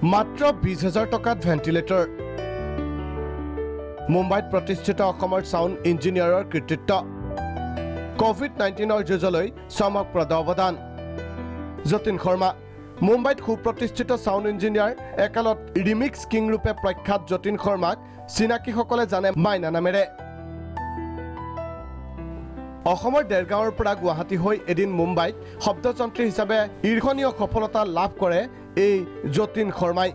মাত্ৰ 20,000 টকাত ভেন্টিলেটৰ মুম্বাইত প্ৰতিষ্ঠিত অসমৰ সাউণ্ড ইঞ্জিনিয়াৰৰ কৃতিত্ব কোভিড-19ৰ যুঁজলৈ চমকপ্ৰদ অৱদান যতীন শৰ্মা মুম্বাইত সুপ্ৰতিষ্ঠিত সাউণ্ড ইঞ্জিনিয়াৰ একালত ৰিমিক্স কিং ৰূপে প্ৰখ্যাত যতীন শৰ্মাক চিনাকিসকলে জানে মাইনা নামেৰে অসমৰ দেৰগাঁৱৰ পৰা গুৱাহাটী হৈ এদিন মুম্বাইত শব্দযন্ত্ৰী হিচাপে ঈৰ্ষণীয় সফলতা লাভ কৰে এই যতীন শৰ্মাই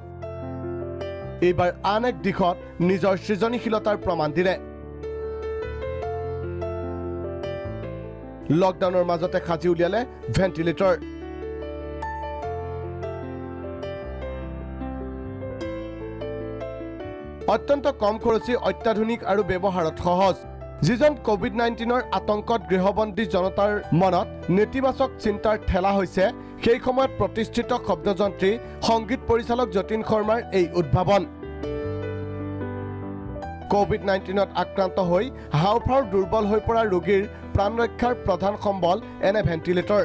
এইবাৰ আন এক দিশত নিজৰ সৃজনীশীলতাৰ প্ৰমাণ দিলে লকডাউনৰ মাজতে সাজি উলিয়ালে ভেন্টিলেটৰ অত্যন্ত কম খৰচী অত্যাধুনিক আৰু ব্যৱহাৰত সহজ যিজন কোভিড-19ৰ আতংকত গৃহবন্দী জনতাৰ মনত নেতিবাচক চিন্তাৰ ঠেলা হৈছে সেই সময়ত প্ৰতিষ্ঠিত শব্দযন্ত্ৰী সংগীত পৰিচালক যতীন শৰ্মাৰ এই উদ্ভাৱন কোভিড-19ত আক্ৰান্ত হৈ হাওঁফাওঁৰ দুৰ্বল হৈ পৰা ৰোগীৰ প্ৰাণ ৰক্ষাৰ প্ৰধান সম্বল এনে ভেন্টিলেটৰ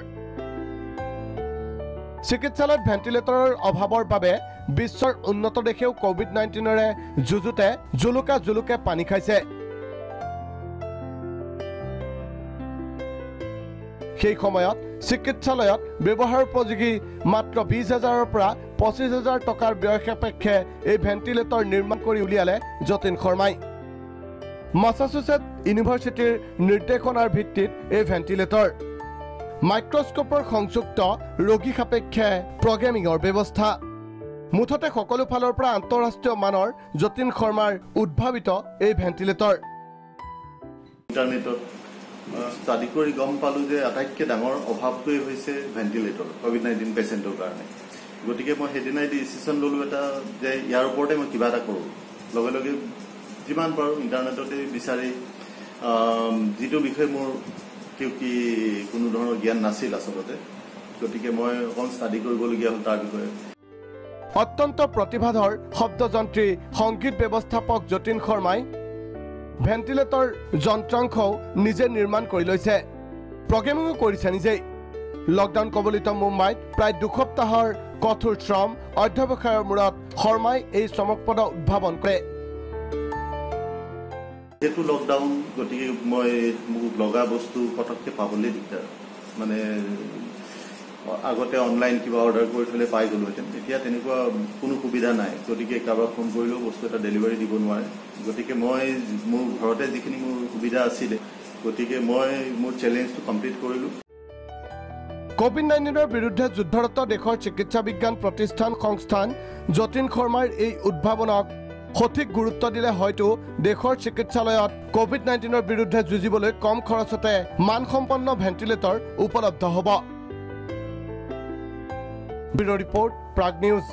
চিকিৎসালয়ত ভেন্টিলেটৰৰ অভাৱৰ বাবে বিশ্বৰ উন্নত দেশেও কোভিড-19ৰে যুঁজোতে জুলুকে পানী খাইছে সেই সময়ত চিকিৎসালয়ত ব্যৱহাৰ উপযোগী মাত্ৰ 20,000ৰ পৰা 25,000 টকাৰ ব্যয় সাপেক্ষে এই ভেন্টিলেটৰ নিৰ্মাণ কৰি উলিয়ালে যতীন শৰ্মাই মাছাচুচেট ইউনিভাৰ্চিটিৰ নিৰ্দেশনাৰ ভিত্তিত এই ভেন্টিলেটৰ মাইক্ৰস্কোপৰ সংযুক্ত ৰোগী সাপেক্ষে প্ৰগ্ৰেমিঙৰ ব্যৱস্থা মুঠতে সকলো ফালৰ পৰা আন্তঃৰাষ্ট্ৰীয় মানৰ যতীন শৰ্মাৰ উদ্ভাৱিত এই ভেন্টিলেটৰ ইণ্টাৰনেটত ষ্টাডি কৰি গম পালোঁ যে আটাইতকৈ ডাঙৰ অভাৱটোৱেই হৈছে ভেন্টিলেটৰ কোভিড-19 পেচেণ্টৰ কাৰণে গতিকে মই সেইদিনাই ডিচিশ্যন ল'লোঁ এটা যে ইয়াৰ ওপৰতে মই কিবা এটা কৰোঁ লগে লগে যিমান পাৰোঁ ইণ্টাৰনেটতে বিচাৰি যিটো বিষয়ে মোৰ কি কোনো ধৰণৰ জ্ঞান নাছিল আচলতে গতিকে মই অকণ ষ্টাডি কৰিবলগীয়া হ'ল তাৰ বিষয়ে অত্যন্ত প্ৰতিভাধৰ শব্দযন্ত্ৰী সংগীত ব্যৱস্থাপক যতীন শৰ্মাই ভেন্টিলেটৰ যন্ত্ৰাংশও নিজে নিৰ্মাণ কৰি লৈছে প্ৰগ্ৰেমিঙো কৰিছে নিজেই লকডাউন কবলিত মুম্বাইত প্ৰায় দুসপ্তাহৰ কঠোৰ শ্ৰম অধ্যৱসায়ৰ মূৰত শৰ্মাই এই চমকপ্ৰদ উদ্ভাৱন কৰে যেহেতু লকডাউন গতিকে মই মোক লগা বস্তু পটককৈ পাবলৈ দিগদাৰ মানে আগতে অনলাইন কিবা অৰ্ডাৰ কৰি থ'লে পাই গ'লোহেঁতেন এতিয়া তেনেকুৱা কোনো সুবিধা নাই গতিকে কাৰোবাক ফোন কৰিলেও বস্তু এটা ডেলিভাৰী দিব নোৱাৰে গতিকে মই মোৰ ঘৰতে যিখিনি মোৰ সুবিধা আছিলে গতিকে মই মোৰ চেলেঞ্জটো কমপ্লিট কৰিলোঁ কোভিড-19ৰ বিৰুদ্ধে যুদ্ধৰত দেশৰ চিকিৎসা বিজ্ঞান প্ৰতিষ্ঠান সংস্থান যতীন শৰ্মাৰ এই উদ্ভাৱনক সঠিক গুৰুত্ব দিলে হয়তো দেশৰ চিকিৎসালয়ত কোভিড-19ৰ বিৰুদ্ধে যুঁজিবলৈ কম খৰচতে মানসম্পন্ন ভেন্টিলেটৰ উপলব্ধ হ'ব ব্যুৰ ৰিপৰ্ট প্ৰাগ নিউজ